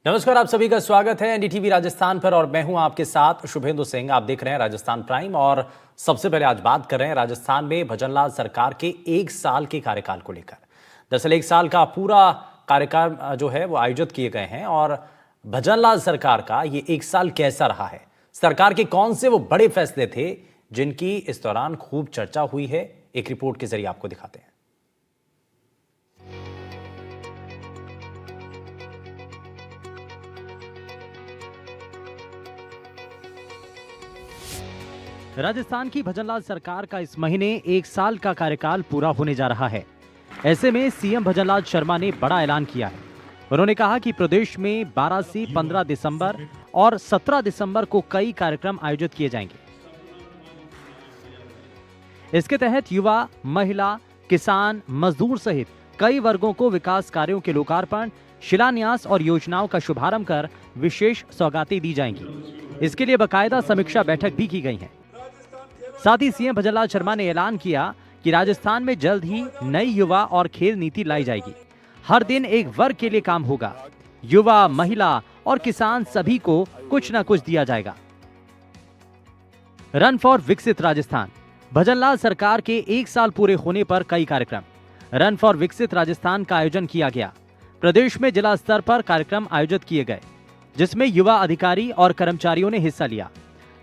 नमस्कार, आप सभी का स्वागत है एनडीटीवी राजस्थान पर और मैं हूं आपके साथ शुभेंदु सिंह। आप देख रहे हैं राजस्थान प्राइम और सबसे पहले आज बात कर रहे हैं राजस्थान में भजनलाल सरकार के 1 साल के कार्यकाल को लेकर। दरअसल 1 साल का पूरा कार्यकाल जो है वो आयोजित किए गए हैं और भजनलाल सरकार का ये 1 साल कैसा रहा है, सरकार के कौन से वो बड़े फैसले थे जिनकी इस दौरान खूब चर्चा हुई है, एक रिपोर्ट के जरिए आपको दिखाते हैं। राजस्थान की भजनलाल सरकार का इस महीने 1 साल का कार्यकाल पूरा होने जा रहा है। ऐसे में सीएम भजनलाल शर्मा ने बड़ा ऐलान किया है। उन्होंने कहा कि प्रदेश में 12 से 15 दिसंबर और 17 दिसंबर को कई कार्यक्रम आयोजित किए जाएंगे। इसके तहत युवा, महिला, किसान, मजदूर सहित कई वर्गों को विकास कार्यों के लोकार्पण, शिलान्यास और योजनाओं का शुभारंभ कर विशेष सौगातें दी जाएंगी। इसके लिए बाकायदा समीक्षा बैठक भी की गई है। साथ ही सीएम भजनलाल शर्मा ने ऐलान किया कि राजस्थान में जल्द ही नई युवा और खेल नीति लाई जाएगी। हर दिन एक वर्ग के लिए काम होगा। युवा, महिला और किसान सभी को कुछ न कुछ दिया जाएगा। रन फॉर विकसित राजस्थान। भजनलाल सरकार के 1 साल पूरे होने पर कई कार्यक्रम रन फॉर विकसित राजस्थान का आयोजन किया गया। प्रदेश में जिला स्तर पर कार्यक्रम आयोजित किए गए, जिसमें युवा अधिकारी और कर्मचारियों ने हिस्सा लिया।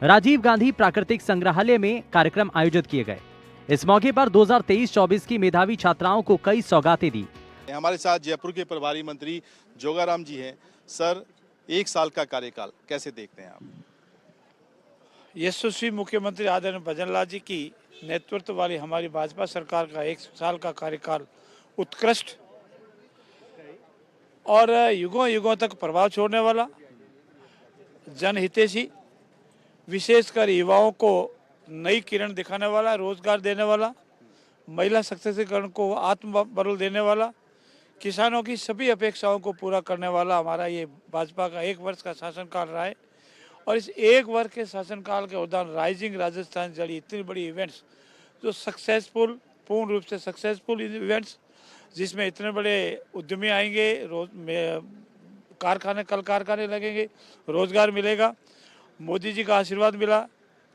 राजीव गांधी प्राकृतिक संग्रहालय में कार्यक्रम आयोजित किए गए। इस मौके पर 2023-24 की मेधावी छात्राओं को कई सौगातें दी। हमारे साथ जयपुर के प्रभारी मंत्री जोगाराम जी हैं। सर, 1 साल का कार्यकाल कैसे देखते हैं आप? यशस्वी मुख्यमंत्री आदरणीय भजनलाल जी की नेतृत्व वाली हमारी भाजपा सरकार का 1 साल का कार्यकाल उत्कृष्ट और युगों युगों तक प्रभाव छोड़ने वाला, जनहितैषी, विशेषकर युवाओं को नई किरण दिखाने वाला, रोजगार देने वाला, महिला सशक्तिकरण को आत्मबल देने वाला, किसानों की सभी अपेक्षाओं को पूरा करने वाला हमारा ये भाजपा का 1 वर्ष का शासनकाल रहा है। और इस 1 वर्ष के शासनकाल के दौरान राइजिंग राजस्थान जड़ी इतनी बड़ी इवेंट्स जो सक्सेसफुल, पूर्ण रूप से सक्सेसफुल इवेंट्स, जिसमें इतने बड़े उद्यमी आएंगे, कल कारखाने लगेंगे, रोजगार मिलेगा, मोदी जी का आशीर्वाद मिला,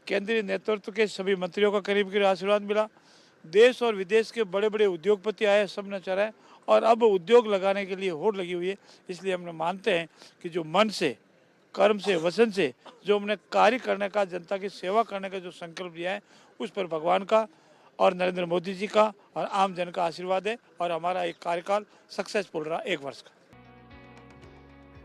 केंद्रीय नेतृत्व के सभी मंत्रियों का करीब आशीर्वाद मिला, देश और विदेश के बड़े बड़े उद्योगपति आए, सब ने चढ़ाए और अब उद्योग लगाने के लिए होड़ लगी हुई है। इसलिए हम मानते हैं कि जो मन से, कर्म से, वचन से जो हमने कार्य करने का, जनता की सेवा करने का जो संकल्प लिया है, उस पर भगवान का और नरेंद्र मोदी जी का और आम जन का आशीर्वाद है और हमारा एक कार्यकाल सक्सेसफुल रहा 1 वर्ष का।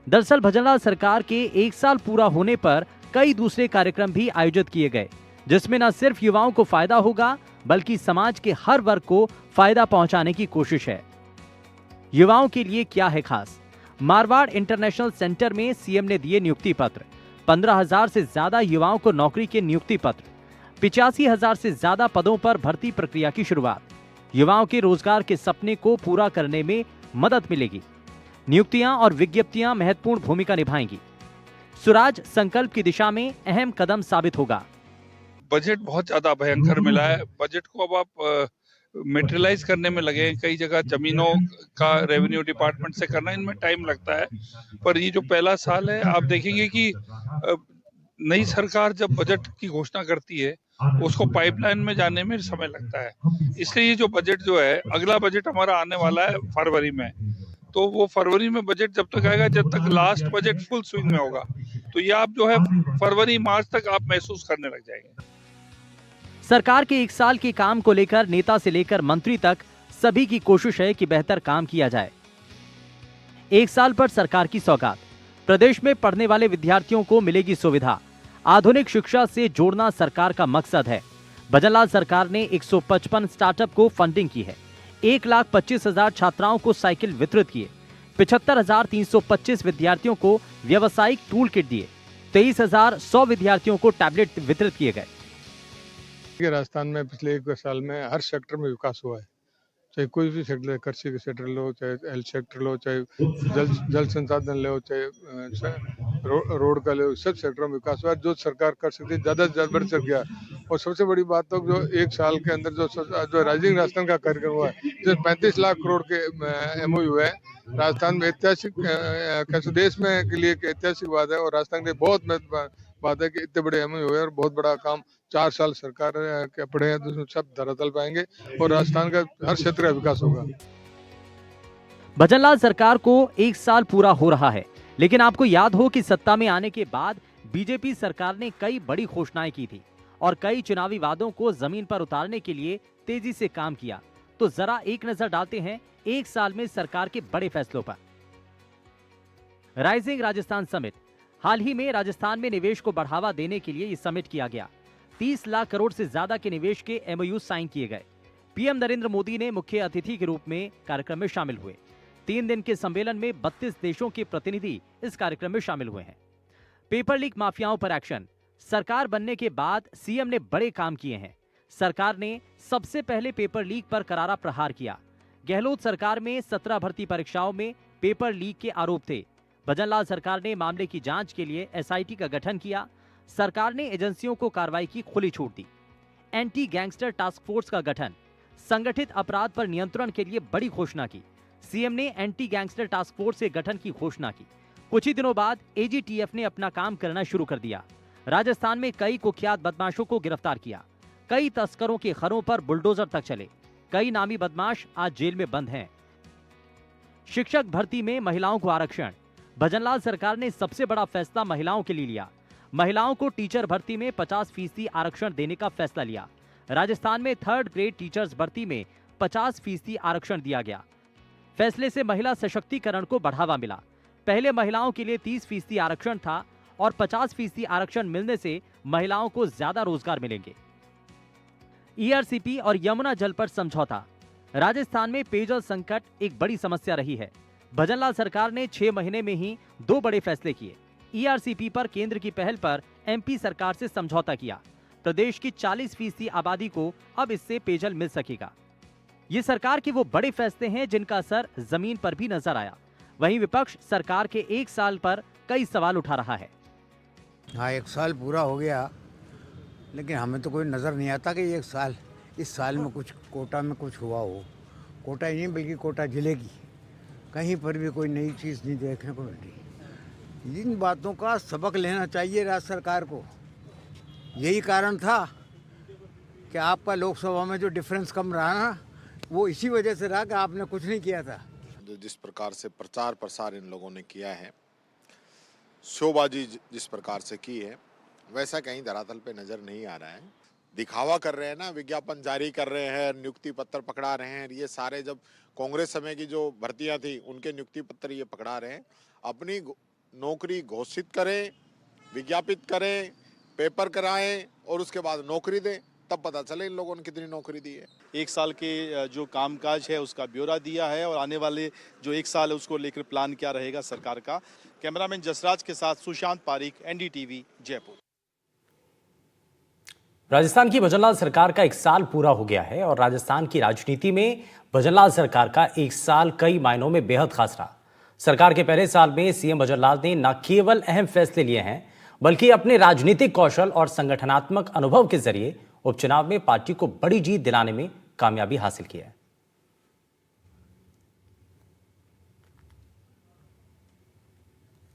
दरअसल भजनलाल सरकार के 1 साल पूरा होने पर कई दूसरे कार्यक्रम भी आयोजित किए गए, जिसमें न सिर्फ युवाओं को फायदा होगा बल्कि समाज के हर वर्ग को फायदा पहुंचाने की कोशिश है। युवाओं के लिए क्या है खास? मारवाड़ इंटरनेशनल सेंटर में सीएम ने दिए नियुक्ति पत्र। 15,000 से ज्यादा युवाओं को नौकरी के नियुक्ति पत्र। 85,000 से ज्यादा पदों पर भर्ती प्रक्रिया की शुरुआत। युवाओं के रोजगार के सपने को पूरा करने में मदद मिलेगी। नियुक्तियां और विज्ञप्तियां महत्वपूर्ण भूमिका निभाएंगी। स्वराज संकल्प की दिशा में अहम कदम साबित होगा। बजट बहुत ज्यादा भयंकर मिला है। बजट को अब आप मेटेरियलाइज करने में लगे हैं। कई जगह जमीनों का रेवेन्यू डिपार्टमेंट से करना, इनमें टाइम लगता है। पर ये जो पहला साल है, आप देखेंगे कि नई सरकार जब बजट की घोषणा करती है, उसको पाइपलाइन में जाने में समय लगता है। इसलिए ये जो बजट जो है, अगला बजट हमारा आने वाला है फरवरी में। तो वो फरवरी में बजट जब तक आएगा, जब तक लास्ट बजट फुल स्विंग में होगा, तो ये आप जो है फरवरी मार्च तक आप महसूस करने लग जाएंगे। सरकार के 1 साल के काम को लेकर नेता से लेकर मंत्री तक सभी की कोशिश है कि बेहतर काम किया जाए। 1 साल पर सरकार की सौगात। प्रदेश में पढ़ने वाले विद्यार्थियों को मिलेगी सुविधा। आधुनिक शिक्षा से जोड़ना सरकार का मकसद है। भजनलाल सरकार ने 155 स्टार्टअप को फंडिंग की है। 1,25,000 छात्राओं को साइकिल वितरित किए। 75,325 विद्यार्थियों को व्यवसायिक टूल किट दिए। 23,100 विद्यार्थियों को टैबलेट वितरित किए गए। राजस्थान में पिछले 1 साल में हर सेक्टर में विकास हुआ है। चाहे कोई भी सेक्टर, कृषि का सेक्टर लो, चाहे हेल्थ सेक्टर लो, चाहे जल संसाधन लो, चाहे रोड का लो, सब सेक्टरों में विकास हुआ है। जो सरकार कर सकती है, ज्यादा से ज्यादा बढ़ सक गया। और सबसे बड़ी बात तो जो एक साल के अंदर जो राइजिंग राजस्थान का कार्यक्रम हुआ है, जो 35 लाख करोड़ के MOU हुए हैं राजस्थान में, ऐतिहासिक कैसे देश में के लिए एक ऐतिहासिक बात है और राजस्थान के लिए बहुत महत्वपूर्ण बात है कि इतने बड़े MOU हुए और बहुत बड़ा काम 4 साल सरकार के पड़े हैं, तो सब धरातल पाएंगे और राजस्थान का हर क्षेत्र का विकास होगा। भजनलाल सरकार को 1 साल पूरा हो रहा है, लेकिन आपको याद हो कि सत्ता में आने के बाद बीजेपी सरकार ने कई बड़ी घोषणाएं की थी और कई चुनावी वादों को जमीन पर उतारने के लिए तेजी से काम किया। तो जरा एक नजर डालते हैं 1 साल में सरकार के बड़े फैसलों पर। Rising Rajasthan summit. हाल ही में राजस्थान में निवेश को बढ़ावा देने के लिए यह समिट किया गया। 30 लाख करोड़ से ज्यादा के निवेश के MOU साइन किए गए। पीएम नरेंद्र मोदी ने मुख्य अतिथि के रूप में कार्यक्रम में शामिल हुए। 3 दिन के सम्मेलन में 32 देशों के प्रतिनिधि इस कार्यक्रम में शामिल हुए हैं। पेपर लीक माफियाओं पर एक्शन। सरकार बनने के बाद सीएम ने बड़े काम किए हैं। सरकार ने सबसे पहले पेपर लीक पर करारा प्रहार किया। गहलोत सरकार में 17 भर्ती परीक्षाओं में पेपर लीक के आरोप थे। भजनलाल सरकार ने मामले की जांच के लिए SIT का गठन किया। सरकार ने एजेंसियों को कार्रवाई की खुली छूट दी। एंटी गैंगस्टर टास्क फोर्स का गठन। संगठित अपराध पर नियंत्रण के लिए बड़ी घोषणा की। सीएम ने एंटी गैंगस्टर टास्क फोर्स के गठन की घोषणा की। कुछ ही दिनों बाद AGTF ने अपना काम करना शुरू कर दिया। राजस्थान में कई कुख्यात बदमाशों को गिरफ्तार किया। कई तस्करों के घरों पर बुलडोजर तक चले। कई नामी बदमाश आज जेल में बंद हैं। शिक्षक भर्ती में महिलाओं को आरक्षण। भजनलाल सरकार ने सबसे बड़ा फैसला महिलाओं के लिए लिया। महिलाओं को टीचर भर्ती में 50% आरक्षण देने का फैसला लिया। राजस्थान में 3rd ग्रेड टीचर्स भर्ती में 50% आरक्षण दिया गया। फैसले से महिला सशक्तिकरण को बढ़ावा मिला। पहले महिलाओं के लिए 30% आरक्षण था और 50% आरक्षण मिलने से महिलाओं को ज्यादा रोजगार मिलेंगे। ERCP और यमुना जल पर समझौता। राजस्थान में पेयजल संकट एक बड़ी समस्या रही है। भजनलाल सरकार ने 6 महीने में ही 2 बड़े फैसले किए। ERCP पर केंद्र की पहल पर MP सरकार से समझौता किया। प्रदेश की 40% आबादी को अब इससे पेयजल मिल सकेगा। ये सरकार के वो बड़े फैसले हैं जिनका असर जमीन पर भी नजर आया। वहीं विपक्ष सरकार के 1 साल पर कई सवाल उठा रहा है। हाँ, 1 साल पूरा हो गया, लेकिन हमें तो कोई नज़र नहीं आता कि इस साल में कुछ कोटा में कुछ हुआ हो। कोटा ही नहीं बल्कि कोटा जिले की कहीं पर भी कोई नई चीज़ नहीं देखने को मिल रही। इन बातों का सबक लेना चाहिए राज्य सरकार को। यही कारण था कि आपका लोकसभा में जो डिफरेंस कम रहा ना, वो इसी वजह से रहा कि आपने कुछ नहीं किया था। जिस प्रकार से प्रचार प्रसार इन लोगों ने किया है, शोबाजी जिस प्रकार से की है, वैसा कहीं धरातल पे नजर नहीं आ रहा है। दिखावा कर रहे हैं ना, विज्ञापन जारी कर रहे हैं, नियुक्ति पत्र पकड़ा रहे हैं। ये सारे जब कांग्रेस समय की जो भर्तियां थी उनके नियुक्ति पत्र ये पकड़ा रहे हैं। अपनी नौकरी घोषित करें, विज्ञापित करें, पेपर कराएं और उसके बाद नौकरी दें, तब पता चले इन लोगों ने कितनी नौकरी दी है। 1 साल के जो कामकाज है उसका ब्यौरा दिया है और आने वाले जो 1 साल है उसको लेकर प्लान क्या रहेगा सरकार का। कैमरामैन जसराज के साथ सुशांत पारिक, NDTV, जयपुर। राजस्थान की भजनलाल सरकार का 1 साल पूरा हो गया है और राजस्थान की राजनीति में भजनलाल सरकार का 1 साल कई मायनों में बेहद खास रहा। सरकार के पहले साल में सीएम भजनलाल ने न केवल अहम फैसले लिए हैं, बल्कि अपने राजनीतिक कौशल और संगठनात्मक अनुभव के जरिए उपचुनाव में पार्टी को बड़ी जीत दिलाने में कामयाबी हासिल की है।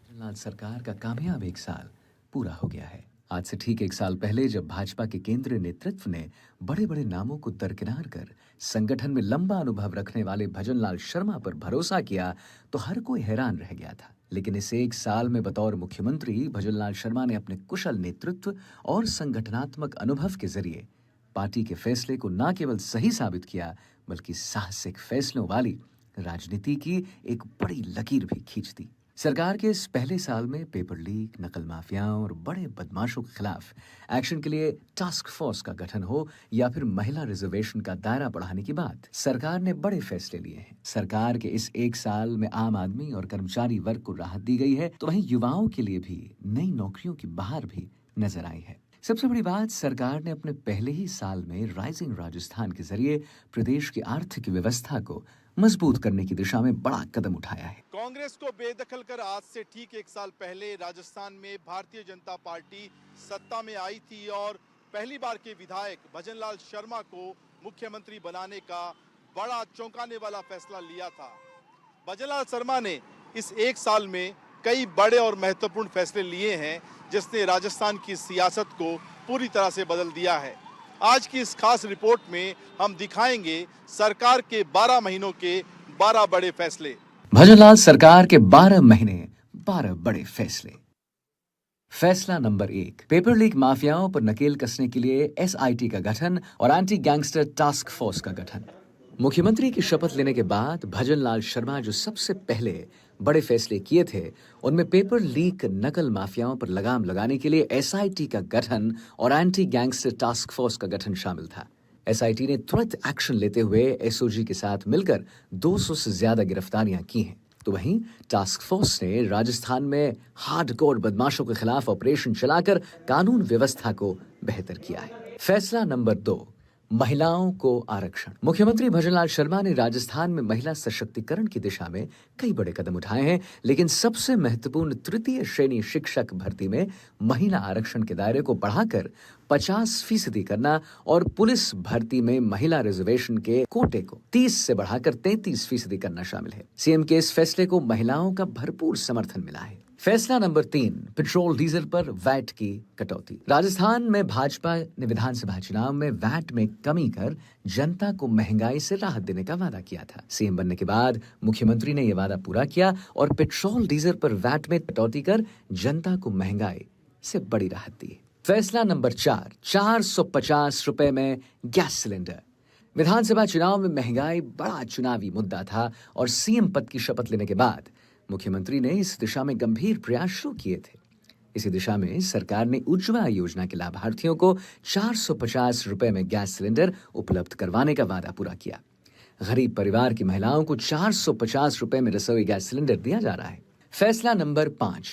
भजनलाल सरकार का कामयाब 1 साल पूरा हो गया है। आज से ठीक 1 साल पहले जब भाजपा के केंद्रीय नेतृत्व ने बड़े बड़े नामों को दरकिनार कर संगठन में लंबा अनुभव रखने वाले भजनलाल शर्मा पर भरोसा किया, तो हर कोई हैरान रह गया था। लेकिन इस 1 साल में बतौर मुख्यमंत्री भजनलाल शर्मा ने अपने कुशल नेतृत्व और संगठनात्मक अनुभव के जरिए पार्टी के फैसले को न केवल सही साबित किया, बल्कि साहसिक फैसलों वाली राजनीति की एक बड़ी लकीर भी खींच दी। सरकार के इस पहले साल में पेपर लीक, नकल माफियाओं और बड़े बदमाशों के खिलाफ एक्शन के लिए टास्क फोर्स का गठन हो या फिर महिला रिजर्वेशन का दायरा बढ़ाने की बात, सरकार ने बड़े फैसले लिए हैं। सरकार के इस 1 साल में आम आदमी और कर्मचारी वर्ग को राहत दी गई है, तो वहीं युवाओं के लिए भी नई नौकरियों की बहार भी नजर आई है। सबसे बड़ी बात, सरकार ने अपने पहले ही साल में राइजिंग राजस्थान के जरिए प्रदेश की आर्थिक व्यवस्था को मजबूत करने की दिशा में बड़ा कदम उठाया है। कांग्रेस को बेदखल कर आज से ठीक 1 साल पहले राजस्थान में भारतीय जनता पार्टी सत्ता में आई थी और पहली बार के विधायक भजनलाल शर्मा को मुख्यमंत्री बनाने का बड़ा चौंकाने वाला फैसला लिया था। भजनलाल शर्मा ने इस एक साल में कई बड़े और महत्वपूर्ण फैसले लिए हैं, जिसने राजस्थान की सियासत को पूरी तरह से बदल दिया है। आज की इस खास रिपोर्ट में हम दिखाएंगे सरकार के 12 महीनों के 12 बड़े फैसले। भजनलाल सरकार के 12 महीने 12 बड़े फैसले। फैसला नंबर 1, पेपर लीक माफियाओं पर नकेल कसने के लिए एसआईटी का गठन और एंटी गैंगस्टर टास्क फोर्स का गठन। मुख्यमंत्री की शपथ लेने के बाद भजनलाल शर्मा जो सबसे पहले बड़े फैसले किए थे, उनमें पेपर लीक नकल माफियाओं पर लगाम लगाने के लिए एसआईटी का गठन और एंटी गैंगस्टर टास्क फोर्स का गठन शामिल था। एसआईटी ने तुरंत एक्शन लेते हुए एसओजी के साथ मिलकर 200 से ज्यादा गिरफ्तारियां की हैं। तो वहीं टास्क फोर्स ने राजस्थान में हार्डकोर बदमाशों के खिलाफ ऑपरेशन चलाकर कानून व्यवस्था को बेहतर किया है। फैसला नंबर 2, महिलाओं को आरक्षण। मुख्यमंत्री भजनलाल शर्मा ने राजस्थान में महिला सशक्तिकरण की दिशा में कई बड़े कदम उठाए हैं, लेकिन सबसे महत्वपूर्ण तृतीय श्रेणी शिक्षक भर्ती में महिला आरक्षण के दायरे को बढ़ाकर 50% करना और पुलिस भर्ती में महिला रिजर्वेशन के कोटे को 30 से बढ़ाकर 33% करना शामिल है। सीएम के इस फैसले को महिलाओं का भरपूर समर्थन मिला है। फैसला नंबर 3, पेट्रोल डीजल पर वैट की कटौती। राजस्थान में भाजपा ने विधानसभा चुनाव में वैट में कमी कर जनता को महंगाई से राहत देने का वादा किया था। सीएम बनने के बाद मुख्यमंत्री ने यह वादा पूरा किया और पेट्रोल डीजल पर वैट में कटौती कर जनता को महंगाई से बड़ी राहत दी। फैसला नंबर 4, 450 रुपए में गैस सिलेंडर। विधानसभा चुनाव में महंगाई बड़ा चुनावी मुद्दा था और सीएम पद की शपथ लेने के बाद मुख्यमंत्री ने इस दिशा में गंभीर प्रयास शुरू किए थे। इसी दिशा में सरकार ने उज्ज्वला योजना के लाभार्थियों को 450 रुपए में गैस सिलेंडर उपलब्ध करवाने का वादा पूरा किया। गरीब परिवार की महिलाओं को 450 रुपए में रसोई गैस सिलेंडर दिया जा रहा है। फैसला नंबर 5,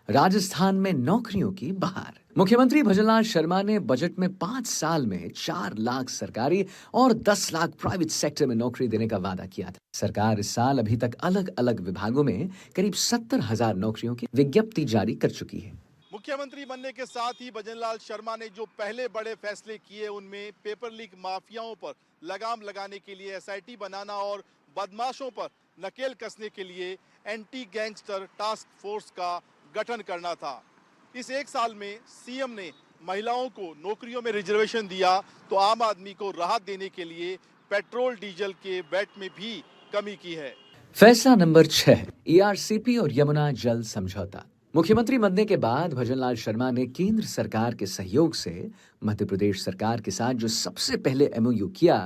राजस्थान में नौकरियों की बहार। मुख्यमंत्री भजनलाल शर्मा ने बजट में 5 साल में 4 लाख सरकारी और 10 लाख प्राइवेट सेक्टर में नौकरी देने का वादा किया था। सरकार इस साल अभी तक अलग अलग विभागों में करीब 70,000 नौकरियों की विज्ञप्ति जारी कर चुकी है। मुख्यमंत्री बनने के साथ ही भजनलाल शर्मा ने जो पहले बड़े फैसले किए, उनमें पेपर लीक माफियाओं पर लगाम लगाने के लिए एसआईटी बनाना और बदमाशों पर नकेल कसने के लिए एंटी गैंगस्टर टास्क फोर्स का गठन करना था। इस एक साल में सीएम ने महिलाओं को नौकरियों में रिजर्वेशन दिया तो आम आदमी को राहत देने के लिए पेट्रोल डीजल के वैट में भी कमी की है। फैसला नंबर 6, ईआरसीपी और यमुना जल समझौता। मुख्यमंत्री बनने के बाद भजनलाल शर्मा ने केंद्र सरकार के सहयोग से मध्य प्रदेश सरकार के साथ जो सबसे पहले एमओयू किया,